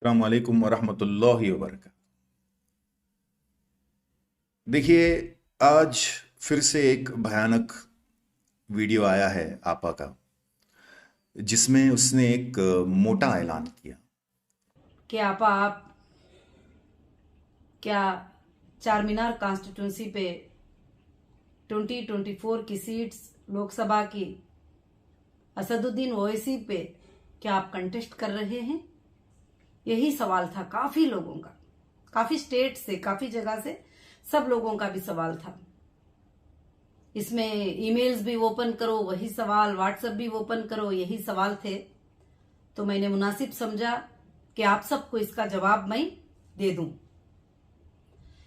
अस्सलाम वालेकुम वरहमतुल्लाहि वबरकातुहू। देखिए, आज फिर से एक भयानक वीडियो आया है आपा का, जिसमें उसने एक मोटा ऐलान किया। क्या आप क्या चार मीनार कॉन्स्टिट्यूंसी पे 2024 की सीट्स लोकसभा की असदुद्दीन ओवैसी पे क्या आप कंटेस्ट कर रहे हैं? यही सवाल था काफी लोगों का, काफी स्टेट से, काफी जगह से, सब लोगों का भी सवाल था। इसमें ईमेल्स भी ओपन करो वही सवाल, व्हाट्सएप भी ओपन करो यही सवाल थे। तो मैंने मुनासिब समझा कि आप सबको इसका जवाब मैं दे दूं।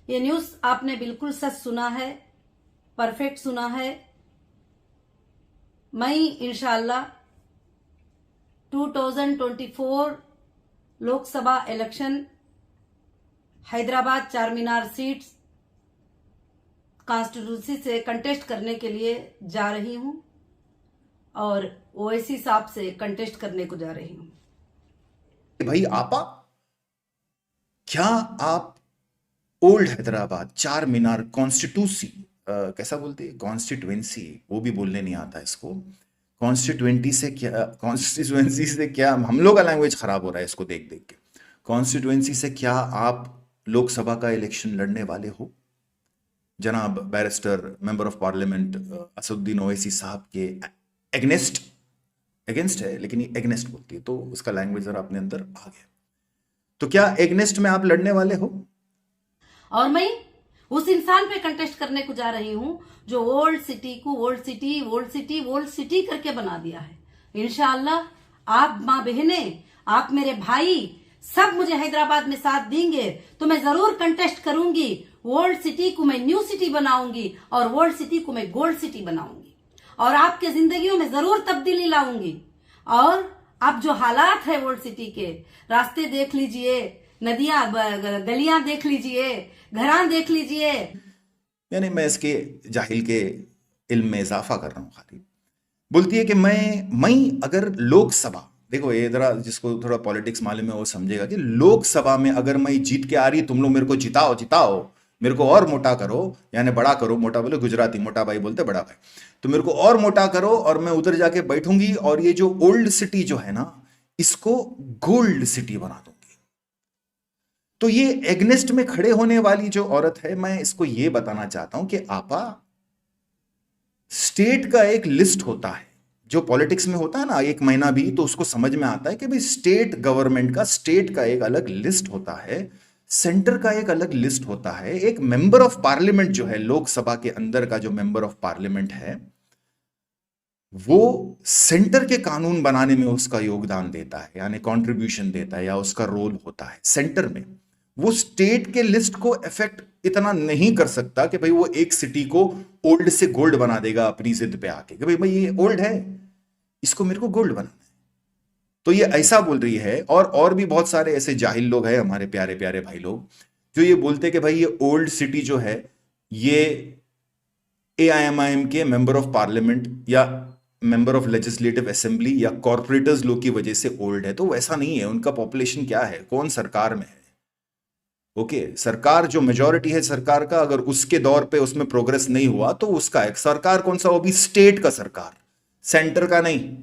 ये न्यूज आपने बिल्कुल सच सुना है, परफेक्ट सुना है। मैं इंशाल्लाह 2024 लोकसभा इलेक्शन हैदराबाद चार मीनार सीट्स कॉन्स्टिट्यूंसी से कंटेस्ट करने के लिए जा रही हूं और ओवैसी साहब से कंटेस्ट करने को जा रही हूं। भाई आपा, क्या आप ओल्ड हैदराबाद चार मीनार कॉन्स्टिट्यूसी, कैसा बोलते हैं, कॉन्स्टिट्युएंसी, वो भी बोलने नहीं आता इसको। कॉन्स्टिट्युएंसी से क्या, हम लोग का लैंग्वेज खराब हो रहा है इसको देख देख के। कॉन्स्टिट्युएंसी से क्या आप लोकसभा का इलेक्शन लड़ने वाले हो? जनाब barrister member of parliament Asaduddin Owaisi साहब के एगनेस्ट, अगेंस्ट है लेकिन ये एगनेस्ट बोलती है तो उसका लैंग्वेज जरा अपने अंदर आ गया। तो क्या एगनेस्ट में आप लड़ने वाले हो? और मैं उस इंसान पे कंटेस्ट करने को जा रही हूं जो ओल्ड सिटी को old city old city old city करके बना दिया है। इंशाअल्लाह आप माँ बहने, आप मेरे भाई सब मुझे हैदराबाद में साथ देंगे तो मैं जरूर कंटेस्ट करूंगी। ओल्ड सिटी को मैं न्यू सिटी बनाऊंगी और ओल्ड सिटी को मैं गोल्ड सिटी बनाऊंगी और आपके जिंदगियों में जरूर तब्दीली लाऊंगी। और अब जो हालात है ओल्ड सिटी के, रास्ते देख लीजिए, नदियां, गलियां देख लीजिए, घरां देख लीजिए। यानी मैं इसके जाहिल के इल्म में इजाफा कर रहा हूं खाली। बोलती है कि मैं अगर लोकसभा, देखो ये जरा जिसको थोड़ा पॉलिटिक्स मालूम है वो समझेगा कि लोकसभा में अगर मैं जीत के आ रही, तुम लोग मेरे को जिताओ जिताओ, मेरे को और मोटा करो, यानी बड़ा करो, मोटा बोले गुजराती, मोटा भाई बोलते बड़ा भाई, तो मेरे को और मोटा करो और मैं उधर जाके बैठूंगी और ये जो ओल्ड सिटी जो है ना, इसको गोल्ड सिटी बना दूंगी। तो ये एग्नेस्ट में खड़े होने वाली जो औरत है, मैं इसको ये बताना चाहता हूं कि आपा, स्टेट का एक लिस्ट होता है जो पॉलिटिक्स में होता है ना, एक महीना भी तो उसको समझ में आता है कि भाई स्टेट गवर्नमेंट का, स्टेट का एक अलग लिस्ट होता है, सेंटर का एक अलग लिस्ट होता है। एक मेंबर ऑफ पार्लियामेंट जो है, लोकसभा के अंदर का जो मेंबर ऑफ पार्लियामेंट है, वो सेंटर के कानून बनाने में उसका योगदान देता है, यानी कंट्रीब्यूशन देता है, या उसका रोल होता है सेंटर में। वो स्टेट के लिस्ट को इफेक्ट इतना नहीं कर सकता कि भाई वो एक सिटी को ओल्ड से गोल्ड बना देगा अपनी जिद पे आके कि भाई ये ओल्ड है, इसको मेरे को गोल्ड बनाना है। तो ये ऐसा बोल रही है। और भी बहुत सारे ऐसे जाहिल लोग हैं, हमारे प्यारे प्यारे भाई लोग, जो ये बोलते हैं कि भाई ये ओल्ड सिटी जो है, ये AIMIM के मेंबर ऑफ पार्लियामेंट या मेंबर ऑफ लेजिस्लेटिव असेंबली या कॉर्पोरेटर्स लोग की वजह से ओल्ड है। तो वैसा नहीं है। उनका पॉपुलेशन क्या है, कौन सरकार में है, ओके, सरकार जो मेजॉरिटी है सरकार का, अगर उसके दौर पे उसमें प्रोग्रेस नहीं हुआ तो उसका एक सरकार कौन सा, वो भी स्टेट का सरकार, सेंटर का नहीं।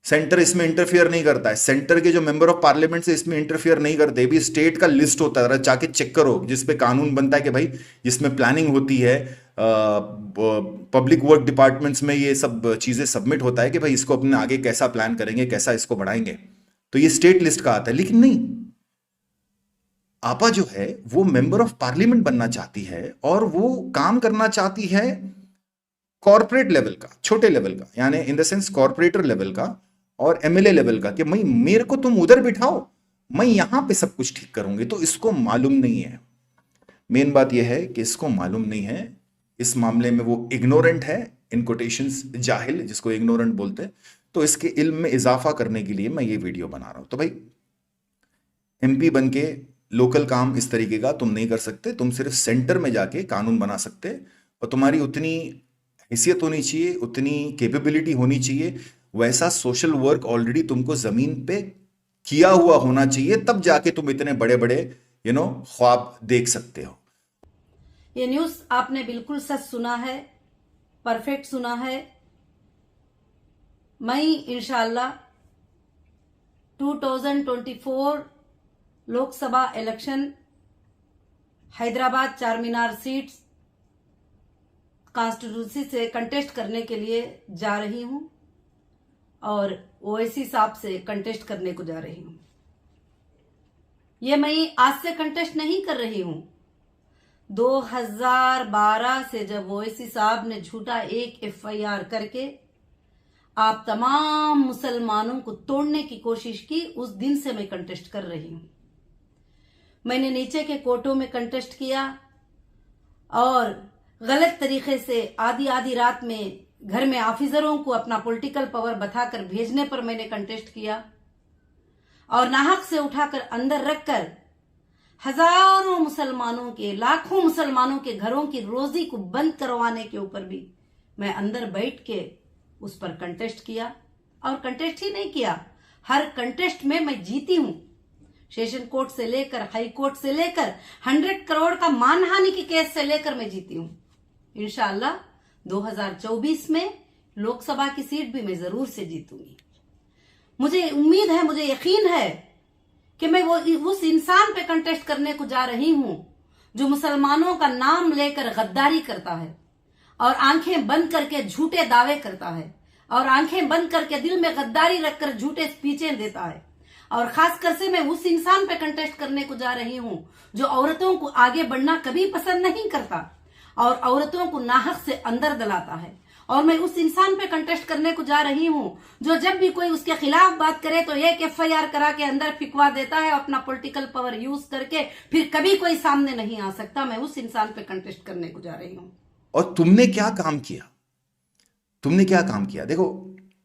सेंटर इसमें इंटरफियर नहीं करता है, सेंटर के जो मेंबर ऑफ पार्लियामेंट से इसमें इंटरफियर नहीं करते। भी स्टेट का लिस्ट होता है, जाके चेक करो, जिसपे कानून बनता है कि भाई जिसमें प्लानिंग होती है, पब्लिक वर्क डिपार्टमेंट्स में ये सब चीजें सबमिट होता है कि भाई इसको अपने आगे कैसा प्लान करेंगे, कैसा इसको बढ़ाएंगे, तो ये स्टेट लिस्ट का आता है। लेकिन नहीं, आपा जो है वो मेंबर ऑफ पार्लियामेंट बनना चाहती है और वो काम करना चाहती है कॉर्पोरेट लेवल का, छोटे लेवल का, यानी in the sense corporator level का और MLA लेवल का, कि मैं, मेरे को तुम उधर बिठाओ, मैं यहां पे सब कुछ ठीक करूंगी। तो इसको मालूम नहीं है, मेन बात यह है कि इसको मालूम नहीं है। इस मामले में वो इग्नोरेंट है, इन कोटेशंस जाहिल, जिसको इग्नोरेंट बोलते हैं। तो इसके इल्म में इजाफा करने के लिए मैं ये वीडियो बना रहा हूं। तो भाई MP बन के लोकल काम इस तरीके का तुम नहीं कर सकते, तुम सिर्फ सेंटर में जाके कानून बना सकते, और तुम्हारी उतनी हैसियत होनी चाहिए, उतनी कैपेबिलिटी होनी चाहिए, वैसा सोशल वर्क ऑलरेडी तुमको जमीन पे किया हुआ होना चाहिए, तब जाके तुम इतने बड़े बड़े ख्वाब देख सकते हो। ये न्यूज आपने बिल्कुल सच सुना है, परफेक्ट सुना है। मई इंशाल्लाह 2024 लोकसभा इलेक्शन हैदराबाद चार मीनार सीट्स कॉन्स्टिट्यूंसी से कंटेस्ट करने के लिए जा रही हूं और ओवैसी साहब से कंटेस्ट करने को जा रही हूं। ये मैं आज से कंटेस्ट नहीं कर रही हूं। 2012 से जब ओवैसी साहब ने झूठा एक एफआईआर करके आप तमाम मुसलमानों को तोड़ने की कोशिश की, उस दिन से मैं कंटेस्ट कर रही हूं। मैंने नीचे के कोर्टों में कंटेस्ट किया और गलत तरीके से आधी आधी रात में घर में ऑफिसरों को अपना पॉलिटिकल पावर बताकर भेजने पर मैंने कंटेस्ट किया और नाहक से उठाकर अंदर रखकर हजारों मुसलमानों के, लाखों मुसलमानों के घरों की रोजी को बंद करवाने के ऊपर भी मैं अंदर बैठ के उस पर कंटेस्ट किया। और कंटेस्ट ही नहीं किया, हर कंटेस्ट में मैं जीती हूं। सेशन कोर्ट से लेकर हाई कोर्ट से लेकर 100 करोड़ का मानहानि के केस से लेकर मैं जीती हूं। इंशाअल्लाह 2024 में लोकसभा की सीट भी मैं जरूर से जीतूंगी। मुझे उम्मीद है, मुझे यकीन है कि मैं वो उस इंसान पे कंटेस्ट करने को जा रही हूं जो मुसलमानों का नाम लेकर गद्दारी करता है और आंखें बंद करके झूठे दावे करता है और आंखें बंद करके दिल में गद्दारी रखकर झूठे स्पीचें देता है। और खासकर से मैं उस इंसान पे कंटेस्ट करने को जा रही हूं जो औरतों को आगे बढ़ना कभी पसंद नहीं करता और औरतों को नाहक से अंदर दलाता है। और मैं उस इंसान पे कंटेस्ट करने को जा रही हूं जो जब भी कोई उसके खिलाफ बात करे तो एक एफआईआर करा के अंदर फिकवा देता है अपना पॉलिटिकल पावर यूज करके, फिर कभी कोई सामने नहीं आ सकता। मैं उस इंसान पे कंटेस्ट करने को जा रही हूं। और तुमने क्या काम किया? तुमने क्या काम किया? देखो,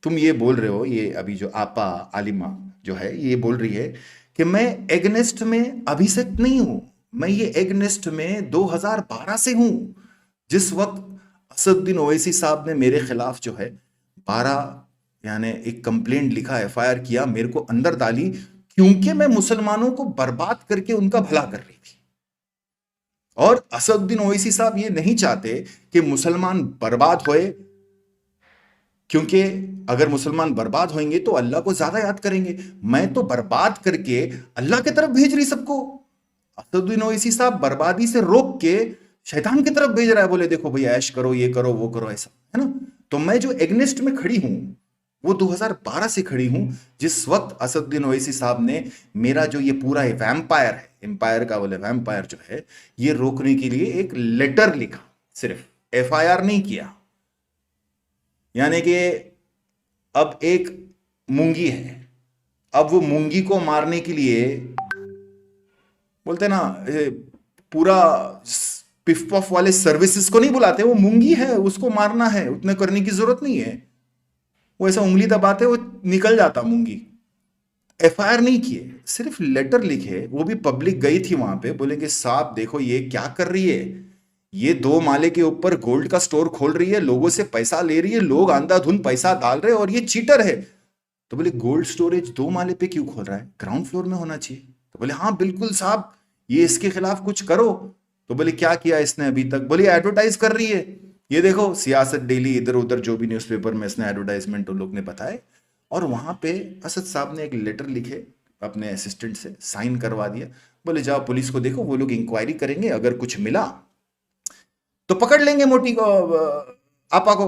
तुम ये बोल रहे हो, ये अभी जो आपा आलिमा जो है ये बोल रही है कि मैं एग्नेस्ट में अभी से नहीं हूं, मैं ये एग्नेस्ट में 2012 से हूं, जिस वक्त असदुद्दीन ओवैसी साहब ने मेरे खिलाफ जो है 12 यानी एक कंप्लेंट लिखा, एफआईआर किया, मेरे को अंदर डाली क्योंकि मैं मुसलमानों को बर्बाद करके उनका भला कर रही थी। और असदुद्दीन ओवैसी साहब ये नहीं चाहते कि मुसलमान बर्बाद होए, क्योंकि अगर मुसलमान बर्बाद होंगे तो अल्लाह को ज्यादा याद करेंगे। मैं तो बर्बाद करके अल्लाह की तरफ भेज रही सबको। असदुद्दीन ओवैसी साहब बर्बादी से रोक के शैतान की तरफ भेज रहा है, बोले देखो भाई ऐश करो, ये करो, वो करो, ऐसा है ना। तो मैं जो एग्नेस्ट में खड़ी हूं वो 2012 से खड़ी हूं, जिस वक्त असदुद्दीन ओवैसी साहब ने मेरा जो ये पूरा वैम्पायर है, एम्पायर का बोले वैम्पायर जो है, ये रोकने के लिए एक लेटर लिखा, सिर्फ एफआईआर नहीं किया। यानी कि अब एक मूंगी है, अब वो मूंगी को मारने के लिए बोलते ना पूरा पिफ पफ वाले सर्विसेज को नहीं बुलाते, वो मूंगी है, उसको मारना है, उतने करने की जरूरत नहीं है। वो ऐसा उंगली दबाते वो निकल जाता मूंगी। एफआईआर नहीं किए, सिर्फ लेटर लिखे, वो भी पब्लिक गई थी वहां पे, बोले कि साहब देखो ये क्या कर रही है, ये 2 माले के ऊपर गोल्ड का स्टोर खोल रही है, लोगों से पैसा ले रही है, लोग अंधाधुंध पैसा डाल रहे हैं और ये चीटर है। तो बोले गोल्ड स्टोरेज 2 माले पे क्यों खोल रहा है, ग्राउंड फ्लोर में होना चाहिए। तो बोले हाँ बिल्कुल साहब, ये इसके खिलाफ कुछ करो। तो बोले क्या किया इसने अभी तक? बोले एडवर्टाइज कर रही है, ये देखो सियासत डेली, इधर उधर जो भी न्यूज़पेपर में इसने एडवर्टाइजमेंट उन लोग ने बताए। और वहां पे असद साहब ने एक लेटर लिखे, अपने असिस्टेंट से साइन करवा दिया, बोले जाओ पुलिस को देखो, वो लोग इंक्वायरी करेंगे, अगर कुछ मिला तो पकड़ लेंगे मोटी को, आपा को।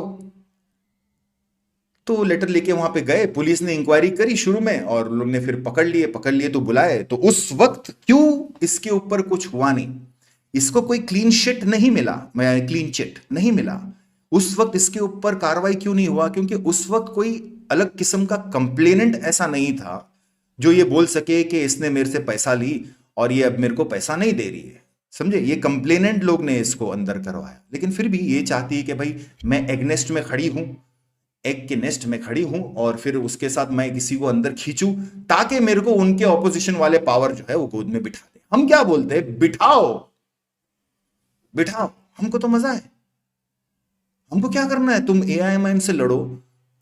तो लेटर लेके वहां पे गए, पुलिस ने इंक्वायरी करी शुरू में और लोग ने फिर पकड़ लिए तो बुलाए। तो उस वक्त क्यों इसके ऊपर कुछ हुआ नहीं, इसको कोई क्लीन चिट नहीं मिला, क्लीन चिट नहीं मिला, उस वक्त इसके ऊपर कार्रवाई क्यों नहीं हुआ? क्योंकि उस वक्त कोई अलग किस्म का कंप्लेनेंट ऐसा नहीं था जो ये बोल सके कि इसने मेरे से पैसा ली और ये अब मेरे को पैसा नहीं दे रही है, समझे। ये कंप्लेनेंट लोग ने इसको अंदर करवाया। लेकिन फिर भी ये चाहती है कि भाई मैं एग नेस्ट में खड़ी हूं, एग के नेस्ट में खड़ी हूं, और फिर उसके साथ मैं किसी को अंदर खींचूं ताकि मेरे को उनके ऑपोजिशन वाले पावर जो है वो गोद में बिठा दे। हम क्या बोलते हैं, बिठाओ बिठाओ, हमको तो मजा है, हमको क्या करना है, तुम एआईएमआईएम से लड़ो,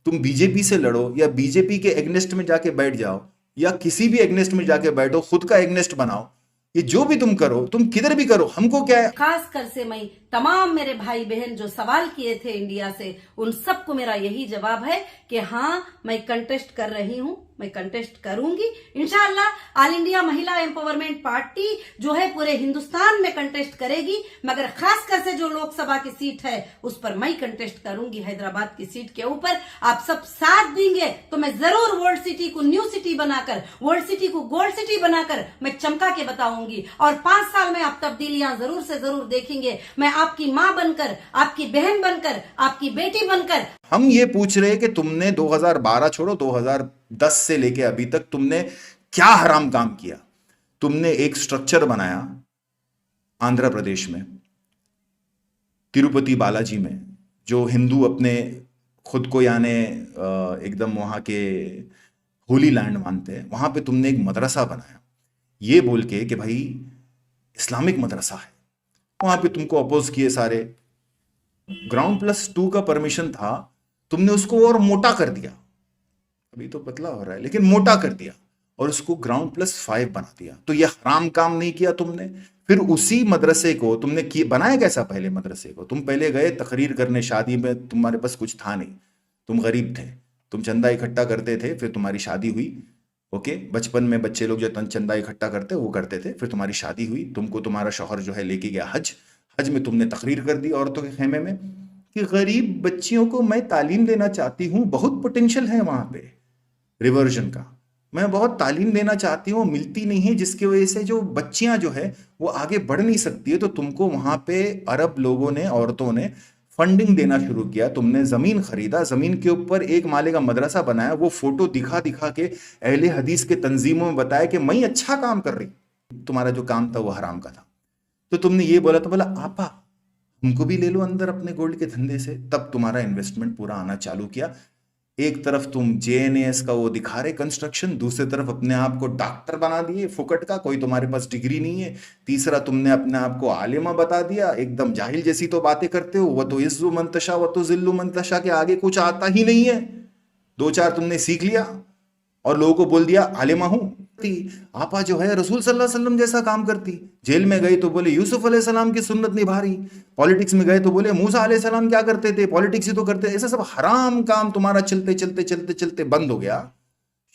तुम बीजेपी से लड़ो, या बीजेपी के एग्नेस्ट में जाके बैठ जाओ, या किसी भी एग्नेस्ट में जाके बैठो, खुद का एग्नेस्ट बनाओ। ये जो भी तुम करो, तुम किधर भी करो, हमको क्या है। खास कर से मैं तमाम मेरे भाई बहन जो सवाल किए थे इंडिया से, उन सबको मेरा यही जवाब है कि हाँ, मैं कंटेस्ट कर रही हूं, मैं कंटेस्ट करूंगी इंशाअल्लाह। ऑल इंडिया महिला एम्पावरमेंट पार्टी जो है पूरे हिंदुस्तान में कंटेस्ट करेगी, मगर खासकर से जो लोकसभा की सीट है उस पर मैं कंटेस्ट करूंगी, हैदराबाद की सीट के ऊपर। आप सब साथ देंगे तो मैं जरूर वर्ल्ड सिटी को न्यू सिटी बनाकर, वर्ल्ड सिटी को गोल्ड सिटी बनाकर मैं चमका के बताऊंगी। और 5 साल में आप तब्दीलियां जरूर से जरूर देखेंगे। मैं आपकी मां बनकर, आपकी बहन बनकर, आपकी बेटी बनकर। हम ये पूछ रहे हैं कि तुमने 2012 छोड़ो, 2010 से लेके अभी तक तुमने क्या हराम काम किया। तुमने एक स्ट्रक्चर बनाया आंध्र प्रदेश में, तिरुपति बालाजी में, जो हिंदू अपने खुद को यानी एकदम वहां के होली लैंड मानते हैं, वहां पे तुमने एक मदरसा बनाया ये बोल के कि भाई इस्लामिक मदरसा है। वहां पे तुमको अपोज किए सारे। GroundPlus 2 का परमिशन था, तुमने उसको और मोटा कर दिया, अभी तो पतला हो रहा है लेकिन मोटा कर दिया, और उसको GroundPlus 5 बना दिया। तो ये हराम काम नहीं किया तुमने। फिर उसी मदरसे को तुमने बनाया कैसा? पहले मदरसे को तुम पहले गए तकरीर करने, शादी में तुम्हारे पास कुछ था नहीं, तुम गरीब थे, तुम चंदा इकट्ठा करते थे, फिर तुम्हारी शादी हुई। ओके, बचपन में बच्चे लोग जो चंदा इकट्ठा करते वो करते थे, फिर तुम्हारी शादी हुई, तुमको तुम्हारा शौहर जो है लेके गया हज में तुमने तकरीर कर दी औरतों के खेमे में कि गरीब बच्चियों को मैं तालीम देना चाहती हूँ, बहुत पोटेंशियल है वहां पे रिवर्जन का, मैं बहुत तालीम देना चाहती हूँ, मिलती नहीं है, जिसकी वजह से जो बच्चियां जो है वो आगे बढ़ नहीं सकती है। तो तुमको वहां पे अरब लोगों ने, औरतों ने फंडिंग देना शुरू किया, तुमने जमीन खरीदा, जमीन के ऊपर 1 माले का मदरसा बनाया। वो फोटो दिखा दिखा के अहले हदीस के तंजीमों में बताया कि मैं अच्छा काम कर रही, तुम्हारा जो काम था वो हराम का था। तो तुमने ये बोला, तो बोला आपा हमको भी ले लो अंदर अपने गोल्ड के धंधे से। तब तुम्हारा इन्वेस्टमेंट पूरा आना चालू किया। एक तरफ तुम JNAS का वो दिखा रहे कंस्ट्रक्शन, दूसरी तरफ अपने आप को डॉक्टर बना दिए फुकट का, कोई तुम्हारे पास डिग्री नहीं है। तीसरा तुमने अपने आप को आलिमा बता दिया, एकदम जाहिल जैसी तो बातें करते हो। वो तो इज्जु मंतशा वो तो जिल्लु मंतशा के आगे कुछ आता ही नहीं है। 2-4 तुमने सीख लिया और लोगों को बोल दिया आलिमा हूं। आपा जो है रसूल सल्लल्लाहु अलैहि वसल्लम जैसा काम करती। जेल में गई तो बोले यूसुफ अलैहि सलाम की सुन्नत निभा रही, पॉलिटिक्स में गए तो बोले मूसा अलैहि सलाम क्या करते थे, पॉलिटिक्स ही तो करते। ऐसा सब हराम काम तुम्हारा चलते चलते चलते चलते बंद हो गया,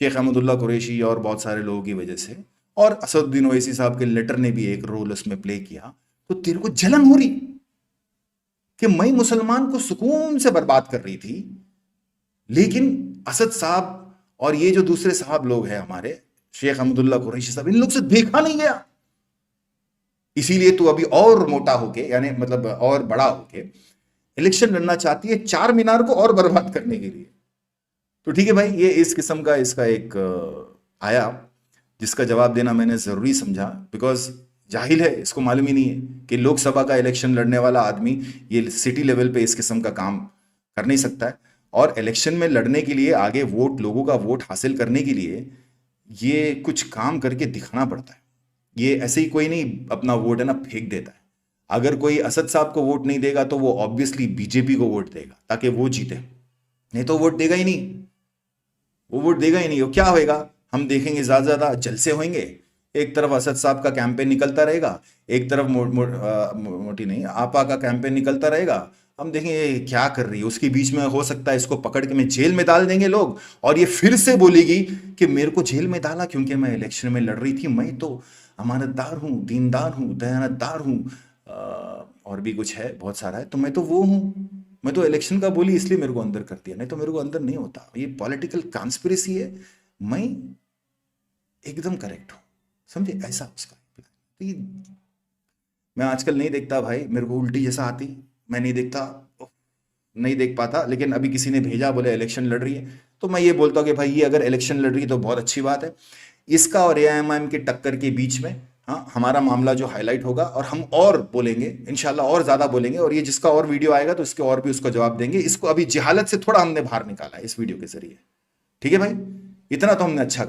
शेख अहमदुल्लाह कुरैशी और बहुत सारे लोगों की वजह से। और असदुद्दीन ओवैसी साहब के लेटर ने भी एक रोल उसमें प्ले किया। तो तेरे को जलन हो रही कि मैं मुसलमान को सुकून से बर्बाद कर रही थी, लेकिन असद साहब और ये जो दूसरे साहब लोग हैं हमारे शेख अहमदुल्लाह कुरैशी साहब, इन लोग से देखा नहीं गया। इसीलिए तू अभी और मोटा होके, यानी मतलब और बड़ा होके इलेक्शन लड़ना चाहती है 4 मीनार को और बर्बाद करने के लिए। तो ठीक है भाई, ये इस किस्म का इसका एक आया जिसका जवाब देना मैंने जरूरी समझा, बिकॉज जाहिल है, इसको मालूम ही नहीं है कि लोकसभा का इलेक्शन लड़ने वाला आदमी ये सिटी लेवल पे इस किस्म का काम कर नहीं सकता है। और इलेक्शन में लड़ने के लिए, आगे वोट, लोगों का वोट हासिल करने के लिए ये कुछ काम करके दिखाना पड़ता है। ये ऐसे ही कोई नहीं अपना वोट है ना फेंक देता है। अगर कोई असद साहब को वोट नहीं देगा तो वो ऑब्वियसली बीजेपी को वोट देगा ताकि वो जीते, नहीं तो वोट देगा ही नहीं, वो वोट देगा ही नहीं। वो क्या होएगा हम देखेंगे, ज्यादा जलसे होंगे। एक तरफ असद साहब का कैंपेन निकलता रहेगा, एक तरफ मोटी नहीं आपा का कैंपेन निकलता रहेगा। हम देखेंगे ये क्या कर रही है, उसके बीच में हो सकता है इसको पकड़ के मैं जेल में डाल देंगे लोग, और ये फिर से बोलेगी कि मेरे को जेल में डाला क्योंकि मैं इलेक्शन में लड़ रही थी, मैं तो अमानतदार हूँ, दीनदार हूँ, दयानतदार हूँ, और भी कुछ है, बहुत सारा है। तो मैं तो वो हूँ, मैं तो इलेक्शन का बोली इसलिए मेरे को अंदर कर दिया, नहीं तो मेरे को अंदर नहीं होता। ये पॉलिटिकल कॉन्स्पिरेसी है, मैं एकदम करेक्ट हूँ, समझे, ऐसा उसका। तो ये मैं आजकल नहीं देखता भाई, मेरे को उल्टी जैसा आती, मैं नहीं देखता, नहीं देख पाता। लेकिन अभी किसी ने भेजा, बोले इलेक्शन लड़ रही है, तो मैं ये बोलता हूँ कि भाई ये अगर इलेक्शन लड़ रही है तो बहुत अच्छी बात है। इसका और AIMIM के टक्कर के बीच में हमारा मामला जो हाईलाइट होगा, और हम और बोलेंगे इंशाल्लाह, और ज्यादा बोलेंगे। और ये जिसका और वीडियो आएगा तो इसके और भी उसका जवाब देंगे। इसको अभी जहालत से थोड़ा हमने बाहर निकाला है इस वीडियो के जरिए। ठीक है भाई, इतना तो हमने अच्छा